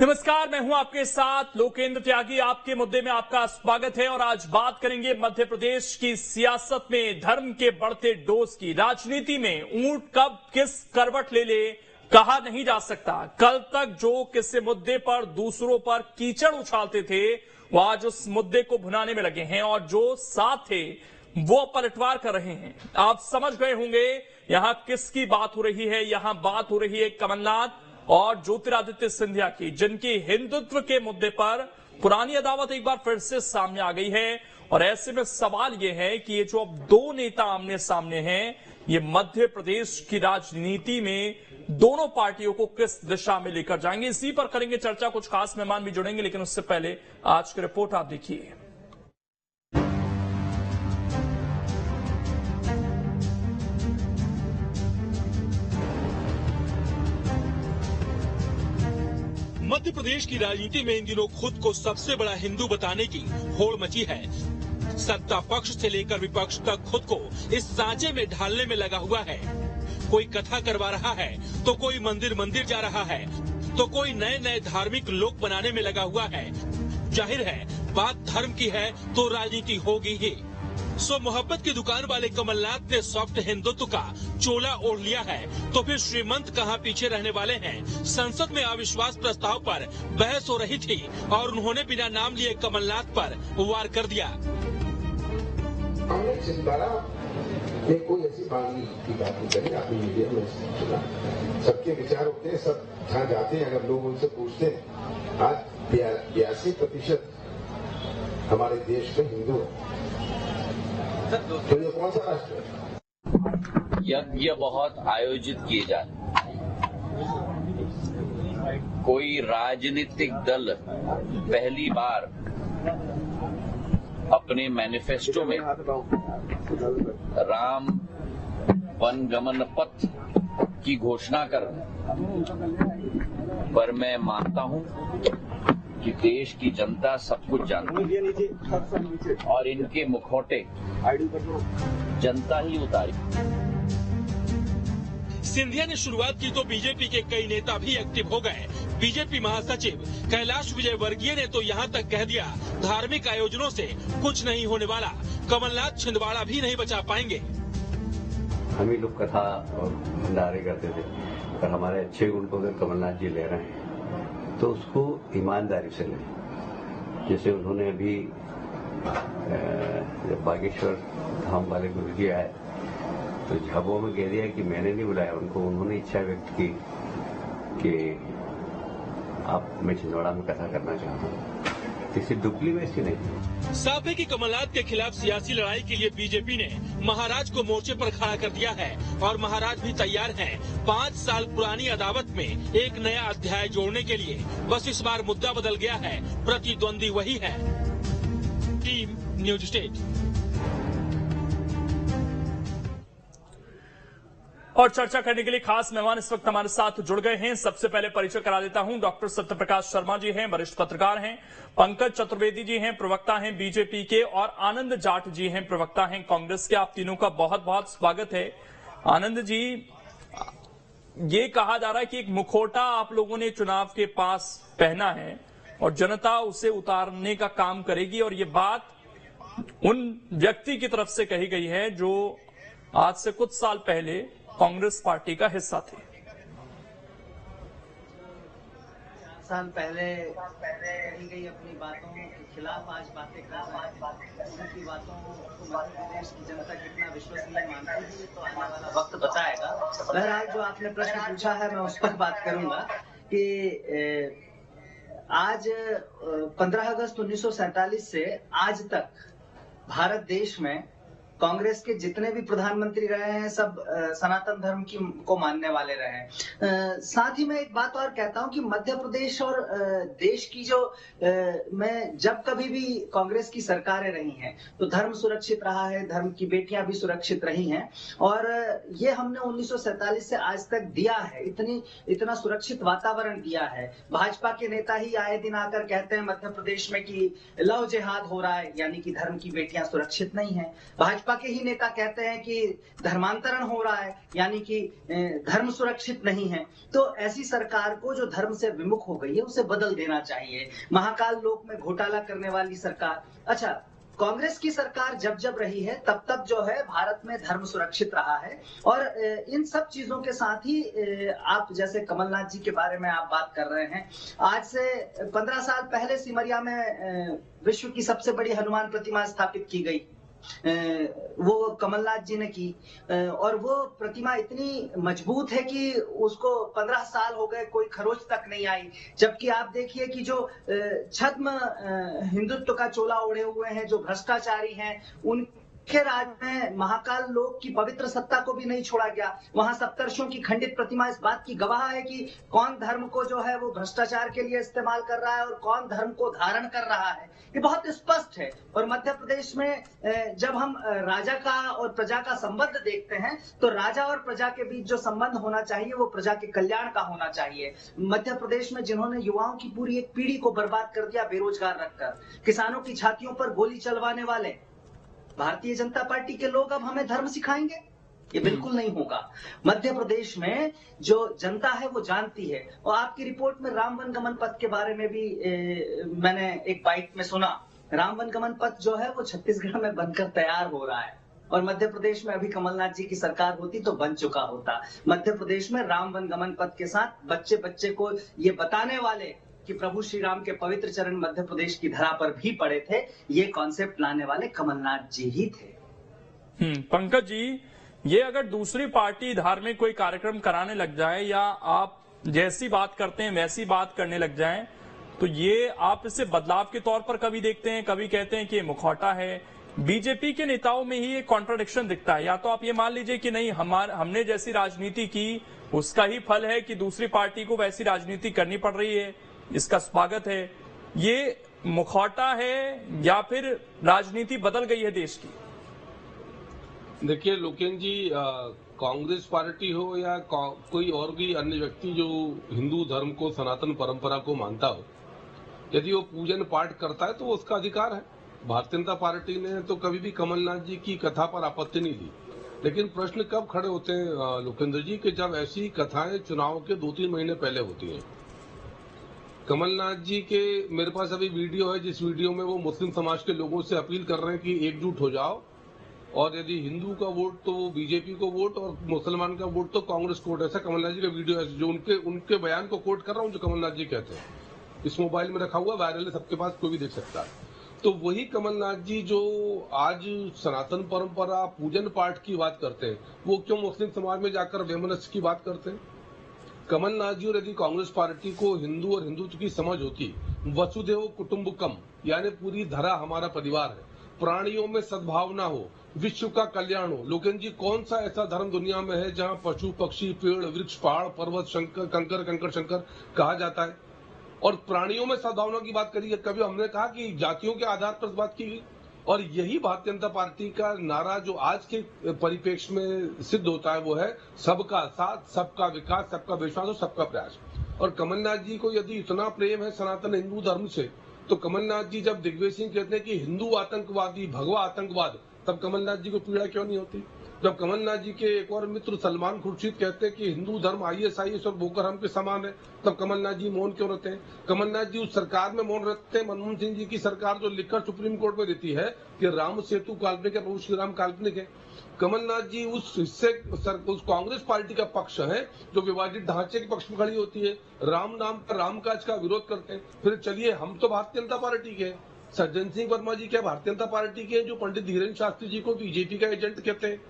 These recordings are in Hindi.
नमस्कार, मैं हूं आपके साथ लोकेंद्र त्यागी। आपके मुद्दे में आपका स्वागत है और आज बात करेंगे मध्य प्रदेश की सियासत में धर्म के बढ़ते डोज की। राजनीति में ऊंट कब किस करवट ले ले कहा नहीं जा सकता। कल तक जो किसी मुद्दे पर दूसरों पर कीचड़ उछालते थे वो आज उस मुद्दे को भुनाने में लगे हैं और जो साथ थे वो पलटवार कर रहे हैं। आप समझ गए होंगे यहां किसकी बात हो रही है। यहां बात हो रही है कमलनाथ और ज्योतिरादित्य सिंधिया की, जिनकी हिंदुत्व के मुद्दे पर पुरानी अदावत एक बार फिर से सामने आ गई है। और ऐसे में सवाल यह है कि ये जो अब दो नेता आमने सामने हैं, ये मध्य प्रदेश की राजनीति में दोनों पार्टियों को किस दिशा में लेकर जाएंगे, इसी पर करेंगे चर्चा। कुछ खास मेहमान भी जुड़ेंगे, लेकिन उससे पहले आज की रिपोर्ट आप देखिए। मध्य प्रदेश की राजनीति में इन दिनों खुद को सबसे बड़ा हिंदू बताने की होड़ मची है। सत्ता पक्ष से लेकर विपक्ष तक खुद को इस सांचे में ढालने में लगा हुआ है। कोई कथा करवा रहा है तो कोई मंदिर जा रहा है तो कोई नए नए धार्मिक लोक बनाने में लगा हुआ है। जाहिर है बात धर्म की है तो राजनीति होगी ही। सो मोहब्बत की दुकान वाले कमलनाथ ने सॉफ्ट हिंदुत्व का चोला ओढ़ लिया है तो फिर श्रीमंत कहां पीछे रहने वाले हैं। संसद में अविश्वास प्रस्ताव पर बहस हो रही थी और उन्होंने बिना नाम लिए कमलनाथ पर वार कर दिया। हमने छिंदवाड़ा में कोई ऐसी बांगी की बात नहीं करी। आपने मीडिया में सुना, सबके विचार होते हैं, सब जहाँ जाते हैं अगर लोग उनसे पूछते हैं, आज 82% हमारे देश में हिंदू है। तो ये कौन सा राष्ट्र है? यज्ञ बहुत आयोजित किए जाते हैं। कोई राजनीतिक दल पहली बार अपने मैनिफेस्टो में राम वनगमन पथ की घोषणा कर, पर मैं मानता हूं कि देश की जनता सब कुछ जानती है और इनके मुखौटे जनता ही उतारी। सिंधिया ने शुरुआत की तो बीजेपी के कई नेता भी एक्टिव हो गए। बीजेपी महासचिव कैलाश विजयवर्गीय ने तो यहां तक कह दिया, धार्मिक आयोजनों से कुछ नहीं होने वाला, कमलनाथ छिंदवाड़ा भी नहीं बचा पाएंगे। हम ही लोग कथा और भंडारे करते थे, पर हमारे अच्छे गुण को अगर कमलनाथ जी ले रहे हैं तो उसको ईमानदारी से लें। जैसे उन्होंने अभी जब बागेश्वर धाम वाले गुरु जी आए तो झाबुआ में कह दिया कि मैंने नहीं बुलाया उनको, उन्होंने इच्छा व्यक्त की कि आप मैं छिंदवाड़ा में कथा करना चाहता हूँ। किसी दुपली में ऐसी नहीं। साफ है कि कमलनाथ के खिलाफ सियासी लड़ाई के लिए बीजेपी ने महाराज को मोर्चे पर खड़ा कर दिया है और महाराज भी तैयार हैं 5 साल पुरानी अदावत में एक नया अध्याय जोड़ने के लिए। बस इस बार मुद्दा बदल गया है, प्रतिद्वंदी वही है। Team news state. और चर्चा करने के लिए खास मेहमान इस वक्त हमारे साथ जुड़ गए हैं। सबसे पहले परिचय करा देता हूं, डॉक्टर सत्यप्रकाश शर्मा जी हैं, वरिष्ठ पत्रकार हैं। पंकज चतुर्वेदी जी हैं, प्रवक्ता हैं बीजेपी के। और आनंद जाट जी हैं, प्रवक्ता हैं कांग्रेस के। आप तीनों का बहुत बहुत स्वागत है। आनंद जी, ये कहा जा रहा है कि एक मुखौटा आप लोगों ने चुनाव के पास पहना है और जनता उसे उतारने का काम करेगी, और ये बात उन व्यक्ति की तरफ से कही गई है जो आज से कुछ साल पहले कांग्रेस पार्टी का हिस्सा थे। साल पहले कही गई अपनी बातों के खिलाफ आज बातें कर रहे हैं। उनकी बातों को मध्य प्रदेश की जनता कितना विश्वसनीय मानती है तो आने वाला वक्त बताएगा। बहरहाल जो आपने प्रश्न पूछा है मैं उस पर बात करूंगा कि आज 15 अगस्त 1947 से आज तक भारत देश में कांग्रेस के जितने भी प्रधानमंत्री रहे हैं सब सनातन धर्म को मानने वाले रहे हैं। साथ ही मैं एक बात और कहता हूं कि मध्य प्रदेश और देश की जो मैं जब कभी भी कांग्रेस की सरकारें रही हैं तो धर्म सुरक्षित रहा है, धर्म की बेटियां भी सुरक्षित रही हैं और ये हमने 1947 से आज तक दिया है, इतना सुरक्षित वातावरण दिया है। भाजपा के नेता ही आए दिन आकर कहते हैं मध्य प्रदेश में कि लव जिहाद हो रहा है, यानी कि धर्म की बेटियां सुरक्षित नहीं है। भाजपा भाजपा के ही नेता कहते हैं कि धर्मांतरण हो रहा है, यानी कि धर्म सुरक्षित नहीं है। तो ऐसी सरकार को जो धर्म से विमुख हो गई है उसे बदल देना चाहिए। महाकाल लोक में घोटाला करने वाली सरकार, अच्छा कांग्रेस की सरकार जब जब रही है तब तब जो है भारत में धर्म सुरक्षित रहा है। और इन सब चीजों के साथ ही आप जैसे कमलनाथ जी के बारे में आप बात कर रहे हैं, आज से 15 साल पहले सिमरिया में विश्व की सबसे बड़ी हनुमान प्रतिमा स्थापित की गई, वो कमलनाथ जी ने की, और वो प्रतिमा इतनी मजबूत है कि उसको 15 साल हो गए कोई खरोच तक नहीं आई। जबकि आप देखिए कि जो छद्म हिंदुत्व का चोला ओढ़े हुए हैं, जो भ्रष्टाचारी हैं, उनके राज में महाकाल लोक की पवित्र सत्ता को भी नहीं छोड़ा गया। वहां सप्तर्षियों की खंडित प्रतिमा इस बात की गवाह है कि कौन धर्म को जो है वो भ्रष्टाचार के लिए इस्तेमाल कर रहा है और कौन धर्म को धारण कर रहा है, ये बहुत स्पष्ट है। और मध्य प्रदेश में जब हम राजा का और प्रजा का संबंध देखते हैं तो राजा और प्रजा के बीच जो संबंध होना चाहिए वो प्रजा के कल्याण का होना चाहिए। मध्य प्रदेश में जिन्होंने युवाओं की पूरी एक पीढ़ी को बर्बाद कर दिया बेरोजगार रखकर, किसानों की छातियों पर गोली चलवाने वाले भारतीय जनता पार्टी के लोग अब हमें धर्म सिखाएंगे? ये बिल्कुल नहीं होगा। मध्य प्रदेश में जो जनता है वो जानती है। और आपकी रिपोर्ट में राम वन गमन पथ के बारे में भी मैंने एक बाइट में सुना। राम वन गमन पथ जो है वो छत्तीसगढ़ में बनकर तैयार हो रहा है और मध्य प्रदेश में अभी कमलनाथ जी की सरकार होती तो बन चुका होता। मध्य प्रदेश में राम वन गमन पथ के साथ बच्चे बच्चे को ये बताने वाले कि प्रभु श्री राम के पवित्र चरण मध्य प्रदेश की धरा पर भी पड़े थे, ये कॉन्सेप्ट लाने वाले कमलनाथ जी ही थे। पंकज जी, ये अगर दूसरी पार्टी धार्मिक कोई कार्यक्रम कराने लग जाए या आप जैसी बात करते हैं वैसी बात करने लग जाएं, तो ये आप इसे बदलाव के तौर पर कभी देखते हैं, कभी कहते हैं कि ये मुखौटा है। बीजेपी के नेताओं में ही एक कॉन्ट्राडिक्शन दिखता है। या तो आप ये मान लीजिए कि नहीं, हमने जैसी राजनीति की उसका ही फल है कि दूसरी पार्टी को वैसी राजनीति करनी पड़ रही है, इसका स्वागत है। ये मुखौटा है या फिर राजनीति बदल गई है देश की? देखिए लोकेन जी, कांग्रेस पार्टी हो या कोई और भी अन्य व्यक्ति जो हिंदू धर्म को, सनातन परंपरा को मानता हो, यदि वो पूजन पाठ करता है तो उसका अधिकार है। भारतीय जनता पार्टी ने तो कभी भी कमलनाथ जी की कथा पर आपत्ति नहीं दी। लेकिन प्रश्न कब खड़े होते हैं लोकेंद्र जी, कि जब ऐसी कथाएं चुनाव के 2-3 महीने पहले होती हैं। कमलनाथ जी के मेरे पास अभी वीडियो है, जिस वीडियो में वो मुस्लिम समाज के लोगों से अपील कर रहे हैं कि एकजुट हो जाओ, और यदि हिंदू का वोट तो बीजेपी को वोट और मुसलमान का वोट तो कांग्रेस को वोट। ऐसा कमलनाथ जी का वीडियो है, जो उनके बयान को कोट कर रहा हूं, जो कमलनाथ जी कहते हैं। इस मोबाइल में रखा हुआ, वायरल है, सबके पास, कोई भी देख सकता है। तो वही कमलनाथ जी जो आज सनातन परंपरा, पूजन पाठ की बात करते हैं, वो क्यों मुस्लिम समाज में जाकर वैमनस्य की बात करते हैं? कमलनाथ जी और यदि कांग्रेस पार्टी को हिंदू और हिंदुत्व की समझ होती, वसुधैव कुटुंबकम, यानी पूरी धरा हमारा परिवार है, प्राणियों में सद्भावना हो, विश्व का कल्याण हो। लोकेन जी, कौन सा ऐसा धर्म दुनिया में है जहां पशु पक्षी, पेड़ वृक्ष, पहाड़ पर्वत, शंकर कंकर कंकर शंकर कहा जाता है? और प्राणियों में सद्भावना की बात करी है, कभी हमने कहा कि जातियों के आधार पर बात की गई? और यही भारतीय जनता पार्टी का नारा जो आज के परिप्रेक्ष्य में सिद्ध होता है, वो है सबका साथ, सबका विकास, सबका विश्वास और सबका प्रयास। और कमलनाथ जी को यदि इतना प्रेम है सनातन हिंदू धर्म से, तो कमलनाथ जी जब दिग्विजय सिंह कहते हैं कि हिंदू आतंकवादी, भगवा आतंकवाद, तब कमलनाथ जी को पीड़ा क्यों नहीं होती? जब कमलनाथ जी के एक और मित्र सलमान खुर्शीद कहते हैं कि हिंदू धर्म ISIS और बोको हराम के समान है, तब कमलनाथ जी मौन क्यों रहते हैं? कमलनाथ जी उस सरकार में मौन रहते हैं, मनमोहन सिंह जी की सरकार जो लिखकर सुप्रीम कोर्ट में देती है कि राम सेतु काल्पनिक है, प्रभु श्री राम काल्पनिक है। कमलनाथ जी उस हिस्से, उस कांग्रेस पार्टी का पक्ष है जो विवादित ढांचे के पक्ष में खड़ी होती है, राम नाम पर रामकाज का विरोध करते हैं। फिर चलिए, हम तो भारतीय जनता पार्टी के, सज्जन सिंह वर्मा जी क्या भारतीय जनता पार्टी के, जो पंडित धीरेन्द्र शास्त्री जी को बीजेपी का एजेंट कहते हैं?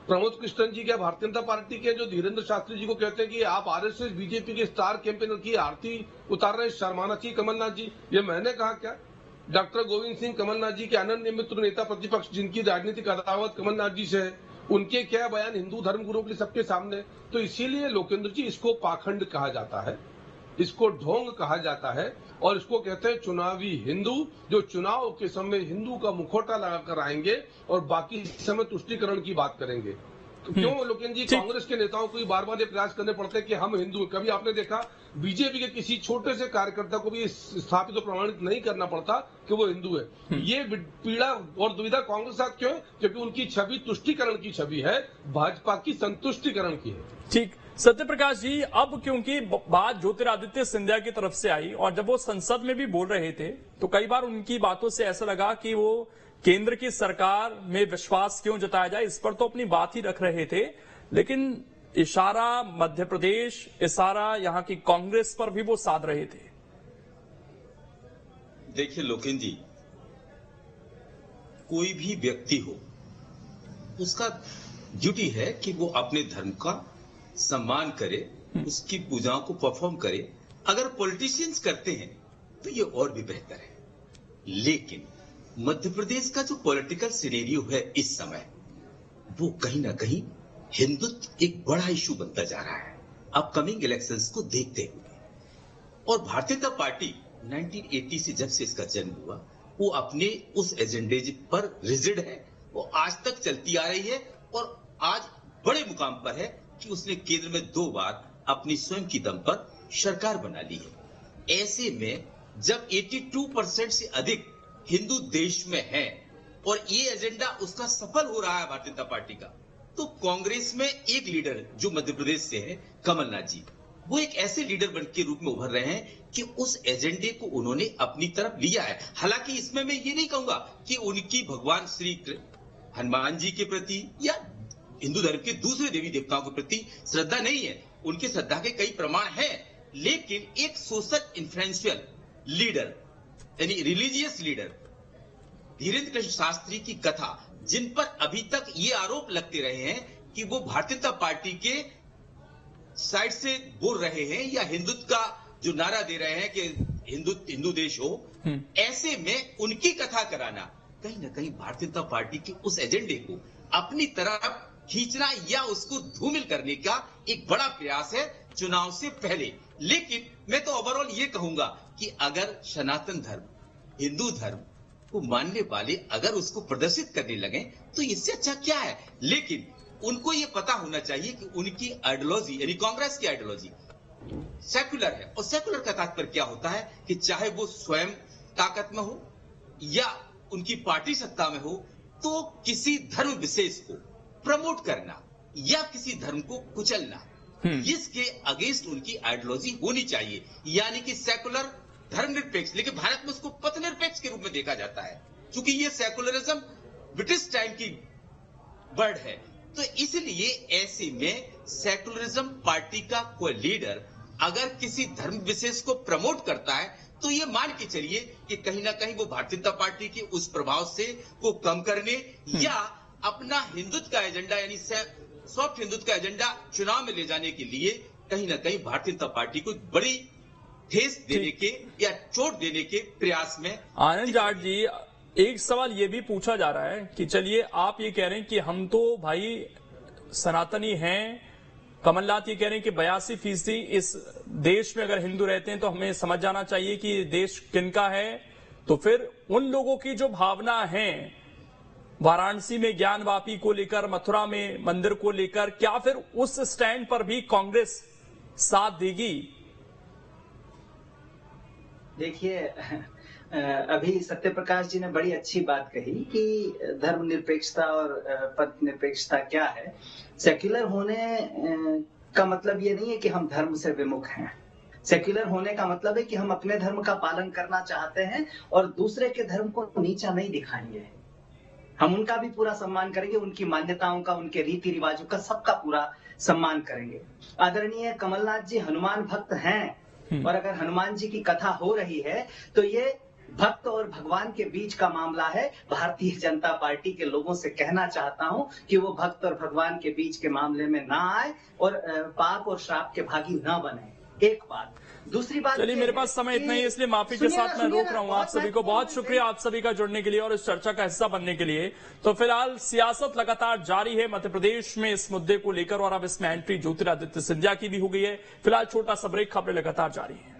प्रमोद कृष्णन जी क्या भारतीय जनता पार्टी के, जो धीरेन्द्र शास्त्री जी को कहते हैं कि आप RSS बीजेपी के स्टार कैंपेनर की आरती उतार रहे, शर्माना चाहिए कमलनाथ जी। ये मैंने कहा क्या? डॉक्टर गोविंद सिंह कमलनाथ जी के अनन्य मित्र, नेता प्रतिपक्ष, जिनकी राजनीतिक अदावत कमलनाथ जी से है, उनके क्या बयान हिंदू धर्म गुरुओं के सबके सामने? तो इसीलिए लोकेंद्र जी, इसको पाखंड कहा जाता है, इसको ढोंग कहा जाता है, और इसको कहते हैं चुनावी हिंदू, जो चुनाव के समय हिंदू का मुखौटा लगाकर आएंगे और बाकी समय तुष्टीकरण की बात करेंगे। क्यों लोकेन जी कांग्रेस के नेताओं को बार बार ये प्रयास करने पड़ते हैं कि हम हिंदू हैं? कभी आपने देखा बीजेपी के किसी छोटे से कार्यकर्ता को भी स्थापित और प्रमाणित नहीं करना पड़ता कि वो हिंदू है। ये पीड़ा और दुविधा कांग्रेस के साथ क्यों है? क्योंकि उनकी छवि तुष्टिकरण की छवि है, भाजपा की संतुष्टिकरण की है। ठीक, सत्यप्रकाश जी, अब क्योंकि बात ज्योतिरादित्य सिंधिया की तरफ से आई और जब वो संसद में भी बोल रहे थे तो कई बार उनकी बातों से ऐसा लगा कि वो केंद्र की सरकार में विश्वास क्यों जताया जाए, इस पर तो अपनी बात ही रख रहे थे, लेकिन इशारा मध्य प्रदेश, इशारा यहां की कांग्रेस पर भी वो साध रहे थे। देखिए लोकेन जी, कोई भी व्यक्ति हो, उसका ड्यूटी है कि वो अपने धर्म का सम्मान करे, उसकी पूजाओं को परफॉर्म करे। अगर पॉलिटिशियंस करते हैं तो ये और भी बेहतर है, लेकिन मध्य प्रदेश का जो पॉलिटिकल सिनेरियो है इस समय, वो कहीं ना कहीं हिंदुत्व एक बड़ा इशू बनता जा रहा है अपकमिंग इलेक्शंस को देखते हुए। और भारतीय जनता पार्टी 1980 से जब से इसका जन्म हुआ, वो अपने उस एजेंडे पर रिजिड है, वो आज तक चलती आ रही है और आज बड़े मुकाम पर है कि उसने केंद्र में 2 बार अपनी स्वयं की दम पर सरकार बना ली है। ऐसे में जब 82% से अधिक हिंदू देश में है और ये एजेंडा उसका सफल हो रहा है भारतीय जनता पार्टी का, तो कांग्रेस में एक लीडर जो मध्य प्रदेश से है, कमलनाथ जी, वो एक ऐसे लीडर बन के रूप में उभर रहे हैं कि उस एजेंडे को उन्होंने अपनी तरफ लिया है। हालांकि इसमें मैं ये नहीं कहूंगा कि उनकी भगवान श्री हनुमान जी के प्रति या हिंदू धर्म के दूसरे देवी देवताओं के प्रति श्रद्धा नहीं है, उनकी श्रद्धा के कई प्रमाण हैं, लेकिन एक सोशल इन्फ्लुएंशियल लीडर यानी रिलीजियस लीडर धीरेन्द्र कृष्ण शास्त्री की कथा, जिन पर अभी तक ये आरोप लगते रहे हैं कि वो भारतीय जनता पार्टी के साइड से बोल रहे हैं या हिंदुत्व का जो नारा दे रहे हैं कि हिंदू देश हो, ऐसे में उनकी कथा कराना कहीं ना कहीं भारतीय जनता पार्टी के उस एजेंडे को अपनी तरफ खींचना या उसको धूमिल करने का एक बड़ा प्रयास है चुनाव से पहले। लेकिन मैं तो ओवरऑल ये कहूंगा कि अगर सनातन धर्म, हिंदू धर्म को मानने वाले अगर उसको प्रदर्शित करने लगे तो इससे अच्छा क्या है। लेकिन उनको ये पता होना चाहिए कि उनकी आइडियोलॉजी यानी कांग्रेस की आइडियोलॉजी सेक्युलर है, और सेक्युलर का तात्पर्य क्या होता है कि चाहे वो स्वयं ताकत में हो या उनकी पार्टी सत्ता में हो, तो किसी धर्म विशेष को प्रमोट करना या किसी धर्म को कुचलना, इसके अगेंस्ट उनकी आइडियोलॉजी होनी चाहिए, यानी कि सेकुलर धर्मनिरपेक्ष। लेकिन भारत में उसको पथनिरपेक्ष के रूप में देखा जाता है, क्योंकि ये सेकुलरिज्म ब्रिटिश टाइम की वर्ड है। तो इसलिए ऐसे में सेकुलरिज्म पार्टी का कोई लीडर अगर किसी धर्म विशेष को प्रमोट करता है तो ये मान के चलिए कि कहीं ना कहीं वो भारतीय जनता पार्टी के उस प्रभाव से को कम करने या अपना हिंदुत्व का एजेंडा यानी सॉफ्ट हिंदुत्व का एजेंडा चुनाव में ले जाने के लिए कहीं ना कहीं भारतीय जनता पार्टी को बड़ी ठेस देने के या चोट देने के प्रयास में। आनंद जाट जी, एक सवाल ये भी पूछा जा रहा है कि चलिए आप ये कह रहे हैं कि हम तो भाई सनातनी हैं, कमलनाथ ये कह रहे हैं कि 82% इस देश में अगर हिंदू रहते हैं तो हमें समझ जाना चाहिए कि देश किनका है। तो फिर उन लोगों की जो भावना है वाराणसी में ज्ञानवापी को लेकर, मथुरा में मंदिर को लेकर, क्या फिर उस स्टैंड पर भी कांग्रेस साथ देगी? देखिए, अभी सत्यप्रकाश जी ने बड़ी अच्छी बात कही कि धर्मनिरपेक्षता और पंथ निरपेक्षता क्या है। सेक्युलर होने का मतलब ये नहीं है कि हम धर्म से विमुख हैं। सेक्युलर होने का मतलब है कि हम अपने धर्म का पालन करना चाहते हैं और दूसरे के धर्म को नीचा नहीं दिखाएंगे। हम उनका भी पूरा सम्मान करेंगे, उनकी मान्यताओं का, उनके रीति रिवाजों का सबका पूरा सम्मान करेंगे। आदरणीय कमलनाथ जी हनुमान भक्त हैं और अगर हनुमान जी की कथा हो रही है तो ये भक्त और भगवान के बीच का मामला है। भारतीय जनता पार्टी के लोगों से कहना चाहता हूं कि वो भक्त और भगवान के बीच के मामले में ना आए और पाप और श्राप के भागी ना बने। एक बात। दूसरी बात, चलिए मेरे पास समय इतना ही, इसलिए माफी के साथ मैं रोक रहा हूं आप सभी को। बहुत शुक्रिया आप सभी का जुड़ने के लिए और इस चर्चा का हिस्सा बनने के लिए। तो फिलहाल सियासत लगातार जारी है मध्य प्रदेश में इस मुद्दे को लेकर और अब इसमें एंट्री ज्योतिरादित्य सिंधिया की भी हो गई है। फिलहाल छोटा सा ब्रेक, खबरें लगातार जारी है।